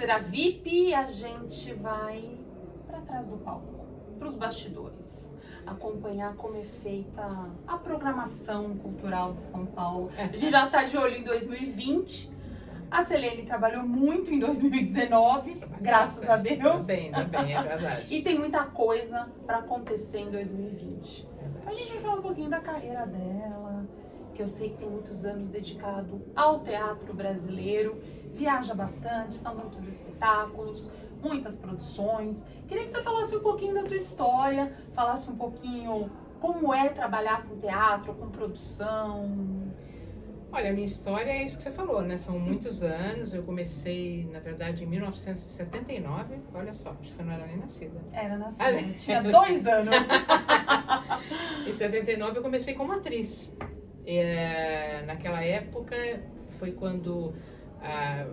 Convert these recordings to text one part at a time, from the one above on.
cadeira VIP, a gente vai para trás do palco, para os bastidores, acompanhar como é feita a programação cultural de São Paulo. A gente já está de olho em 2020. A Selene trabalhou muito em 2019, graças a Deus. Ainda bem, é verdade. E tem muita coisa para acontecer em 2020. A gente vai falar um pouquinho da carreira dela, que eu sei que tem muitos anos dedicado ao teatro brasileiro, viaja bastante, são muitos espetáculos, muitas produções. Queria que você falasse um pouquinho da tua história, falasse um pouquinho como é trabalhar com teatro, com produção. Olha, a minha história é isso que você falou, né? São muitos anos. Eu comecei, na verdade, em 1979. Olha só, você não era nem nascida. Era nascida, tinha 2 anos. Em 79 eu comecei como atriz. Naquela época foi quando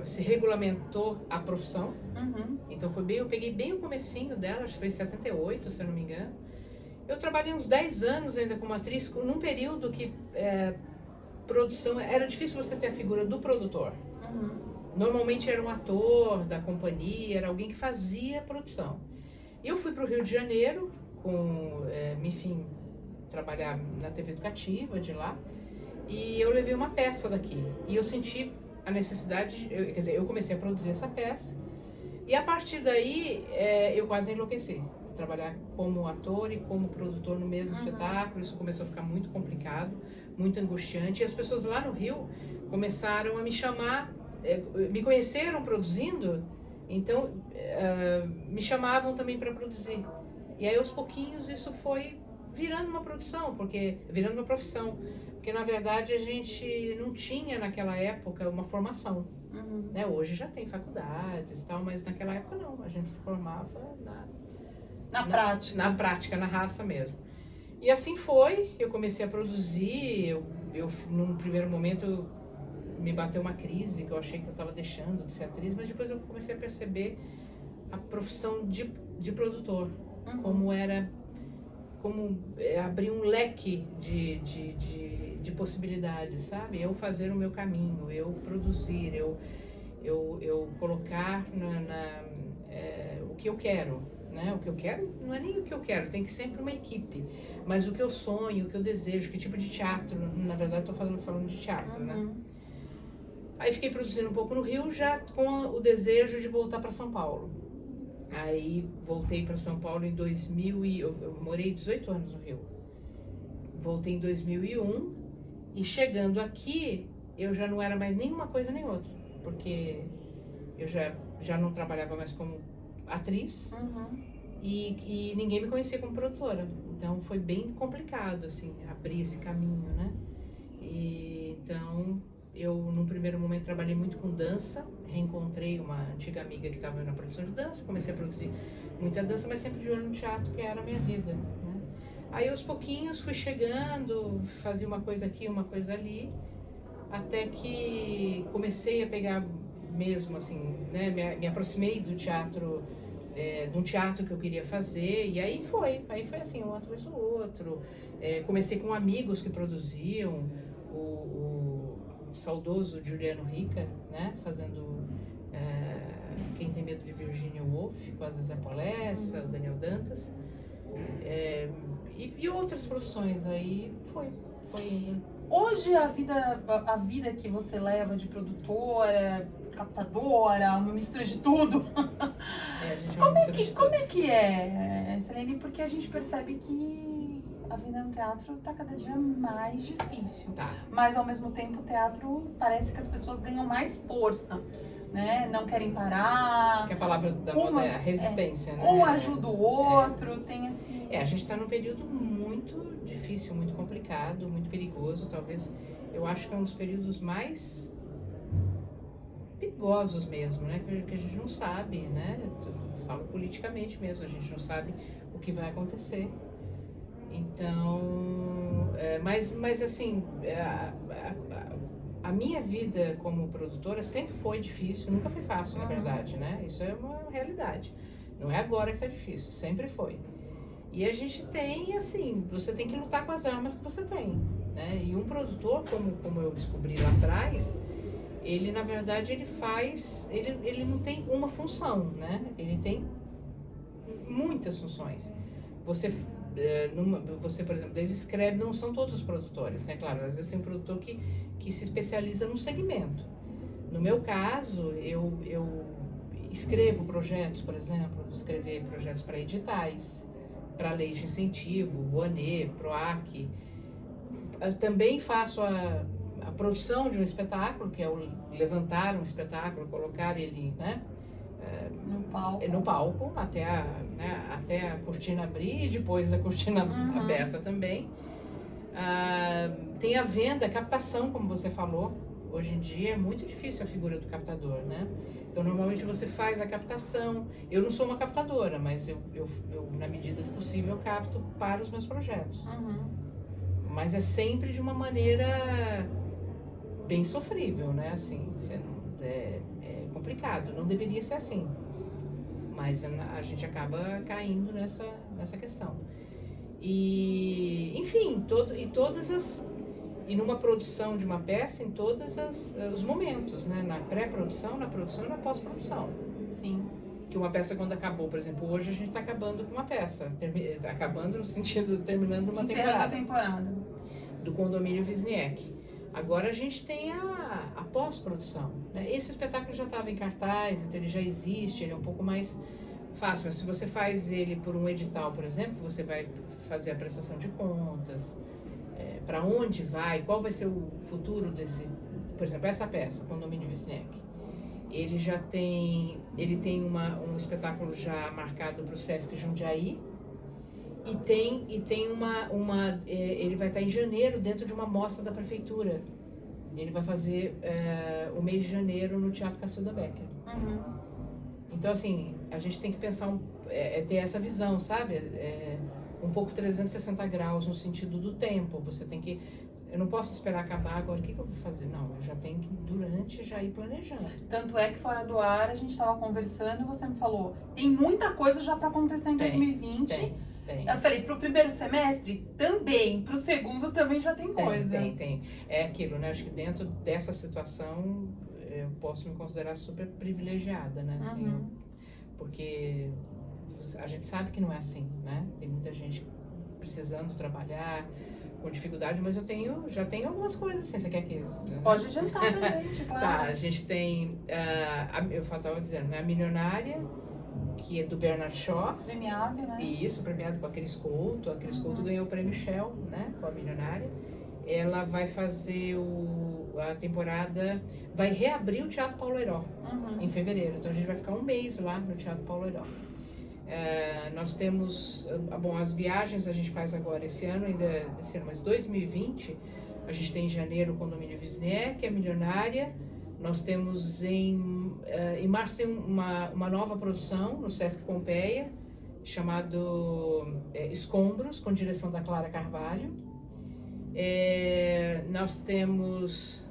se regulamentou a profissão. Uhum. Então eu peguei bem o comecinho dela, acho que foi em 78, se eu não me engano. Eu trabalhei uns 10 anos ainda como atriz, num período que produção, era difícil você ter a figura do produtor. Uhum. Normalmente era um ator da companhia, era alguém que fazia a produção. Eu fui para o Rio de Janeiro, enfim, trabalhar na TV educativa de lá, e eu levei uma peça daqui. E eu senti a necessidade, quer dizer, eu comecei a produzir essa peça, e a partir daí eu quase enlouqueci. Trabalhar como ator e como produtor no mesmo espetáculo, isso começou a ficar muito complicado, muito angustiante. E as pessoas lá no Rio começaram a me chamar, me conheceram produzindo, então me chamavam também para produzir. E aí aos pouquinhos isso foi virando uma produção, virando uma profissão, porque na verdade a gente não tinha naquela época uma formação. Né? Hoje já tem faculdades e tal, mas naquela época não, a gente se formava na prática, na raça mesmo. E assim foi, eu comecei a produzir, num primeiro momento me bateu uma crise, que eu achei que eu estava deixando de ser atriz, mas depois eu comecei a perceber a profissão de produtor, como abrir um leque de possibilidades, sabe? Eu fazer o meu caminho, eu produzir, eu colocar o que eu quero. Né? O que eu quero não é nem o que eu quero, tem que ser sempre uma equipe, mas o que eu sonho, o que eu desejo, que tipo de teatro, na verdade estou falando de teatro, né? Aí fiquei produzindo um pouco no Rio, já com o desejo de voltar para São Paulo. Aí voltei para São Paulo em 2000 eu morei 18 anos no Rio. Voltei em 2001 e chegando aqui eu já não era mais nenhuma coisa nem outra, porque eu já não trabalhava mais como atriz e ninguém me conhecia como produtora, então foi bem complicado assim abrir esse caminho, né? Então eu num primeiro momento trabalhei muito com dança, reencontrei uma antiga amiga que estava na produção de dança, comecei a produzir muita dança, mas sempre de olho no teatro, que era a minha vida, né? Aí aos pouquinhos fui chegando, fazia uma coisa aqui, uma coisa ali, até que comecei a pegar mesmo assim, né, me aproximei do teatro, de um teatro que eu queria fazer, e aí foi assim, um atrás do outro. Comecei com amigos que produziam, o saudoso Juliano Rica, né, fazendo Quem Tem Medo de Virginia Woolf, com a Zezé Polessa, o Daniel Dantas, e outras produções, aí foi. Hoje a vida que você leva de produtora, captadora, uma mistura de tudo. Como é que é, Selene? Porque a gente percebe que a vida no teatro tá cada dia mais difícil. Tá. Mas ao mesmo tempo o teatro parece que as pessoas ganham mais força, né? Não querem parar. Que a palavra da moda é a resistência, né? Um ajuda o outro, tem esse... A gente está num período muito difícil, muito complicado, muito perigoso, talvez, eu acho que é um dos períodos mais perigosos mesmo, né? Porque a gente não sabe, né? Eu falo politicamente mesmo, a gente não sabe o que vai acontecer. Então, mas assim, a minha vida como produtora sempre foi difícil, nunca foi fácil, na verdade, né? Isso é uma realidade. Não é agora que tá difícil, sempre foi. E a gente tem, assim, você tem que lutar com as armas que você tem, né? E um produtor, como eu descobri lá atrás, ele na verdade ele não tem uma função, né? Ele tem muitas funções. Você, por exemplo, escreve, não são todos os produtores, né? Claro, às vezes tem um produtor que se especializa num segmento. No meu caso, eu escrevo projetos, por exemplo, escrever projetos para editais, para leis de incentivo, Rouanet, PROAC. Eu também faço a produção de um espetáculo, que é o levantar um espetáculo, colocar ele, né, no palco até a cortina abrir e depois a cortina aberta também. Tem a venda, a captação, como você falou. Hoje em dia é muito difícil a figura do captador, né? Então, normalmente você faz a captação. Eu não sou uma captadora, mas eu na medida do possível, eu capto para os meus projetos. Mas é sempre de uma maneira bem sofrível, né? Assim, é complicado. Não deveria ser assim. Mas a gente acaba caindo nessa questão. E, enfim, e numa produção de uma peça, em todos os momentos, né? Na pré-produção, na produção e na pós-produção. Sim. Que uma peça, quando acabou, por exemplo, hoje a gente está acabando com uma peça. Acabando no sentido de terminando uma temporada. Do Condomínio Wisniewski. Agora a gente tem a pós-produção, né? Esse espetáculo já estava em cartaz, então ele já existe, ele é um pouco mais fácil. Mas se você faz ele por um edital, por exemplo, você vai fazer a prestação de contas, para onde vai, qual vai ser o futuro desse, por exemplo, essa peça, Condomínio Wisniewski. Ele tem um espetáculo já marcado para o Sesc Jundiaí e tem ele vai estar em janeiro dentro de uma mostra da prefeitura. Ele vai fazer o mês de janeiro no Teatro Cacilda Becker. Então, assim, a gente tem que pensar, ter essa visão, sabe? Um pouco 360 graus no sentido do tempo. Você tem que... Eu não posso esperar acabar agora, o que eu vou fazer? Não, eu já tenho que, durante, já ir planejando. Tanto é que fora do ar, a gente estava conversando e você me falou, tem muita coisa já para acontecer em 2020. Tem. Eu falei, pro primeiro semestre, também. Pro segundo, também já tem coisa. Tem. É aquilo, né? Acho que dentro dessa situação, eu posso me considerar super privilegiada, né? Assim, porque a gente sabe que não é assim, né? Tem muita gente precisando trabalhar com dificuldade, mas já tenho algumas coisas assim. Você quer que... Pode adiantar pra gente, claro. Tá, a gente tem, eu estava dizendo, né? A Milionária, que é do Bernard Shaw. Premiado, né? Isso, premiado com aquele escolto. Aquele escolto ganhou o prêmio Shell, né? Com a Milionária. Ela vai fazer a temporada... Vai reabrir o Teatro Paulo Heiró em fevereiro. Então a gente vai ficar um mês lá no Teatro Paulo Heiró. Nós temos... Bom, as viagens a gente faz agora esse ano, mas 2020, a gente tem em janeiro o Condomínio Wisniewski, que é Milionária. Nós temos em março tem uma nova produção no Sesc Pompeia, chamado Escombros, com direção da Clara Carvalho. Nós temos...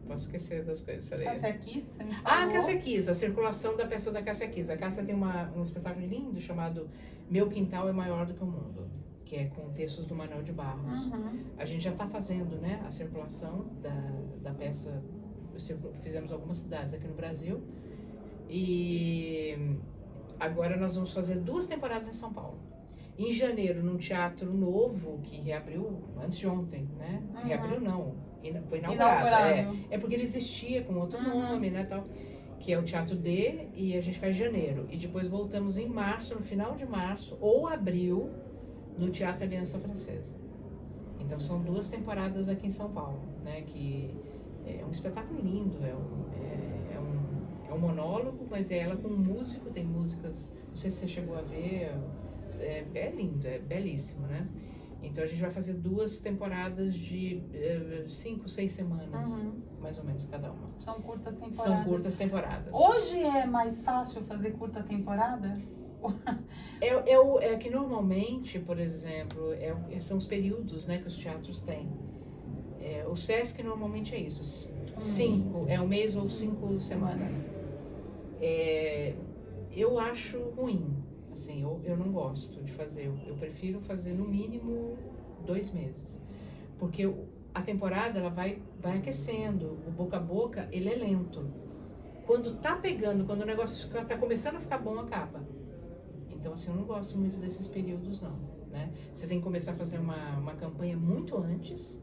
Posso esquecer das coisas. Cássia Kiss, você me falou. Cássia Kiss, a circulação da peça da Cássia Kiss. A Cássia tem um espetáculo lindo chamado Meu Quintal é Maior do que o Mundo, que é com textos do Manuel de Barros. A gente já está fazendo, né, a circulação da peça. Fizemos algumas cidades aqui no Brasil e agora nós vamos fazer 2 temporadas em São Paulo. Em janeiro, num teatro novo que reabriu antes de ontem, né? Reabriu não, foi inaugurado. É porque ele existia com outro nome, né, tal, que é o Teatro D, e a gente faz janeiro. E depois voltamos em março, no final de março ou abril, no Teatro Aliança Francesa. Então são 2 temporadas aqui em São Paulo, né? Que é um espetáculo lindo, é um monólogo, mas é ela com um músico, tem músicas, não sei se você chegou a ver, é lindo, é belíssimo, né? Então a gente vai fazer 2 temporadas de 5, 6 semanas, mais ou menos, cada uma. São curtas temporadas. São curtas temporadas. Hoje é mais fácil fazer curta temporada? É que normalmente, por exemplo, são os períodos, né, que os teatros têm. O Sesc normalmente é isso, 5, é um mês ou 5 semanas. Eu acho ruim, assim, eu não gosto de fazer, eu prefiro fazer no mínimo 2 meses, porque a temporada ela vai aquecendo, o boca a boca ele é lento. Quando tá pegando, quando o negócio tá começando a ficar bom, acaba. Então assim, eu não gosto muito desses períodos não, né? Você tem que começar a fazer uma campanha muito antes,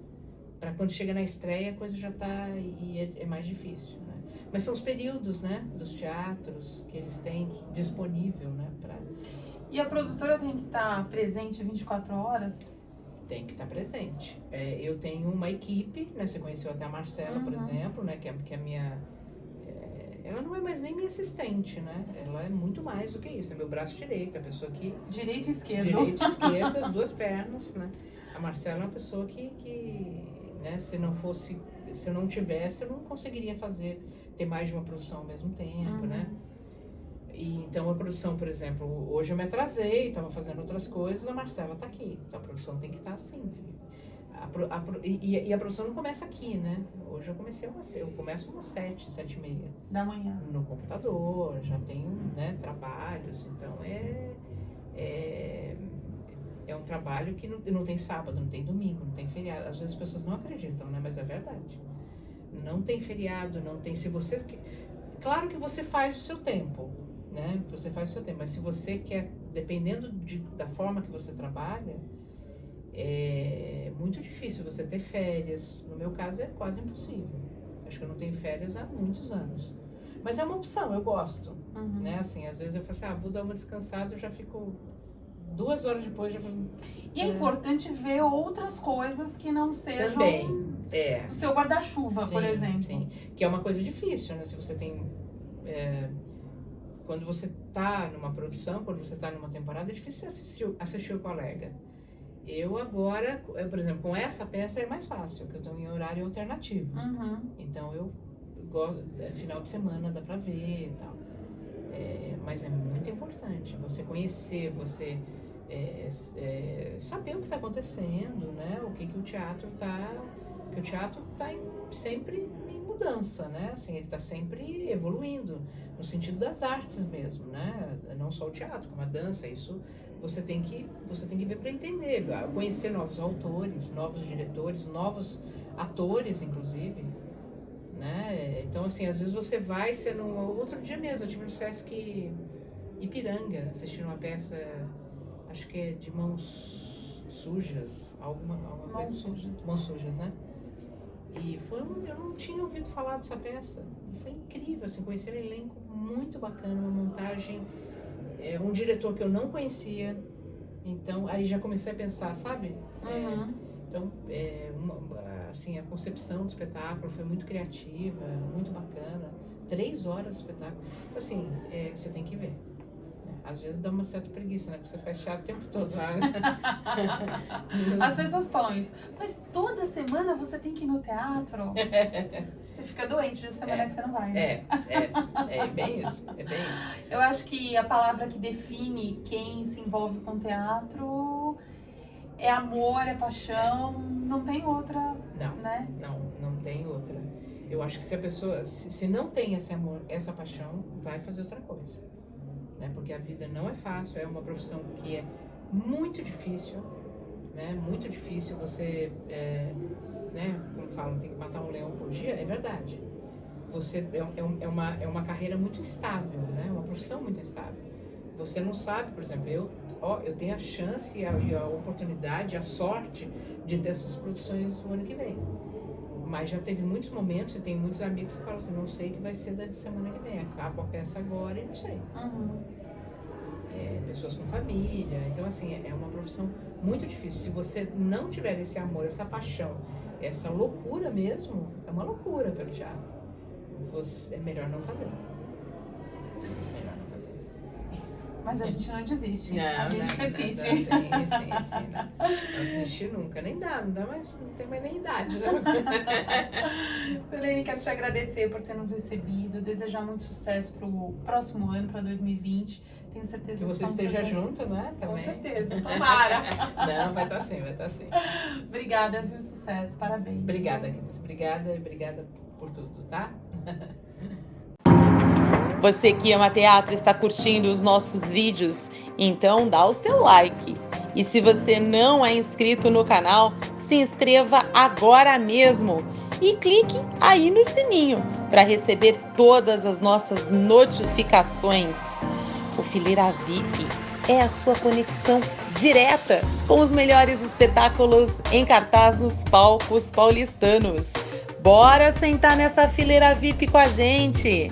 para quando chega na estreia a coisa já tá, e é mais difícil, né? Mas são os períodos, né, dos teatros que eles têm disponível, né, pra... E a produtora tem que estar presente 24 horas? Tem que estar presente. Eu tenho uma equipe, né? Você conheceu até a Marcela, por exemplo, né? Que é a minha... ela não é mais nem minha assistente, né? Ela é muito mais do que isso. É meu braço direito, a pessoa que... Direito e esquerdo. Direito e esquerdo, as duas pernas, né? A Marcela é uma pessoa que né? Se eu não tivesse, eu não conseguiria ter mais de uma produção ao mesmo tempo, né? E, então a produção, por exemplo, hoje eu me atrasei, estava fazendo outras coisas, a Marcela está aqui. Então a produção tem que estar assim, filho. E a produção não começa aqui, né? Hoje eu começo umas 7h30. Da manhã. No computador, já tenho, né, trabalhos, então é um trabalho que não tem sábado, não tem domingo, não tem feriado. Às vezes as pessoas não acreditam, né? Mas é verdade. Não tem feriado, não tem... Claro que você faz o seu tempo, né? Você faz o seu tempo, mas se você quer, dependendo da forma que você trabalha, é muito difícil você ter férias. No meu caso é quase impossível. Acho que eu não tenho férias há muitos anos. Mas é uma opção, eu gosto, né? Assim, às vezes eu falo assim, vou dar uma descansada, eu já fico 2 horas depois, já fico... E é importante ver outras coisas que não sejam também, o seu guarda-chuva, por exemplo. Sim, que é uma coisa difícil, né? Se você tem... quando você tá numa produção, quando você tá numa temporada, é difícil assistir o colega. Eu agora, por exemplo, com essa peça é mais fácil, porque eu estou em horário alternativo. Então eu gosto, final de semana dá pra ver e tal. Mas é muito importante você conhecer, você saber o que está acontecendo, né? O que o teatro está... Porque o teatro está sempre em mudança, né? Assim, ele está sempre evoluindo, no sentido das artes mesmo, né? Não só o teatro, como a dança, isso... Você tem que ver para entender, conhecer novos autores, novos diretores, novos atores, inclusive, né? Então, assim, às vezes você vai ser outro dia mesmo, eu tive no Sesc Ipiranga, assistindo uma peça, acho que é de Mãos Sujas, alguma coisa assim. Mãos Sujas, né? E eu não tinha ouvido falar dessa peça, e foi incrível, assim, conhecer um elenco muito bacana, uma montagem... um diretor que eu não conhecia, então aí já comecei a pensar, sabe? Então, assim, a concepção do espetáculo foi muito criativa, muito bacana, 3 horas de espetáculo, assim, você tem que ver. Às vezes dá uma certa preguiça, né? Porque você faz teatro o tempo todo lá, né? As pessoas falam isso, mas toda semana você tem que ir no teatro? Você fica doente de semana que você não vai, né? É bem isso, é bem isso. Eu acho que a palavra que define quem se envolve com teatro é amor, é paixão, não tem outra, né? Não tem outra. Eu acho que se a pessoa, se não tem esse amor, essa paixão, vai fazer outra coisa. Né? Porque a vida não é fácil, é uma profissão que é muito difícil, né? Muito difícil você... né? Como falam, tem que matar um leão por dia, é verdade. Você é uma carreira muito instável, né? Uma profissão muito instável. Você não sabe, por exemplo, eu tenho a chance e a oportunidade, a sorte de ter essas produções o ano que vem. Mas já teve muitos momentos, eu tenho muitos amigos que falam assim, não sei o que vai ser da semana que vem, acabo a peça agora e não sei. Pessoas com família, então assim, é uma profissão muito difícil. Se você não tiver esse amor, essa paixão, essa loucura mesmo, é uma loucura pelo teatro. É melhor não fazer. Mas a gente não desiste, a gente persiste. Sim, não desistir nunca, nem dá, mas não tem mais nem idade, né? Selene, quero te agradecer por ter nos recebido, desejar muito sucesso para o próximo ano, para 2020. Tenho certeza que você esteja junto, né? Também. Com certeza, tomara. Não, vai estar sim. Obrigada, viu? Sucesso, parabéns. Obrigada, querida. Obrigada por tudo, tá? Você que ama teatro está curtindo os nossos vídeos? Então dá o seu like. E se você não é inscrito no canal, se inscreva agora mesmo e clique aí no sininho para receber todas as nossas notificações. O Fileira VIP é a sua conexão direta com os melhores espetáculos em cartaz nos palcos paulistanos. Bora sentar nessa fileira VIP com a gente!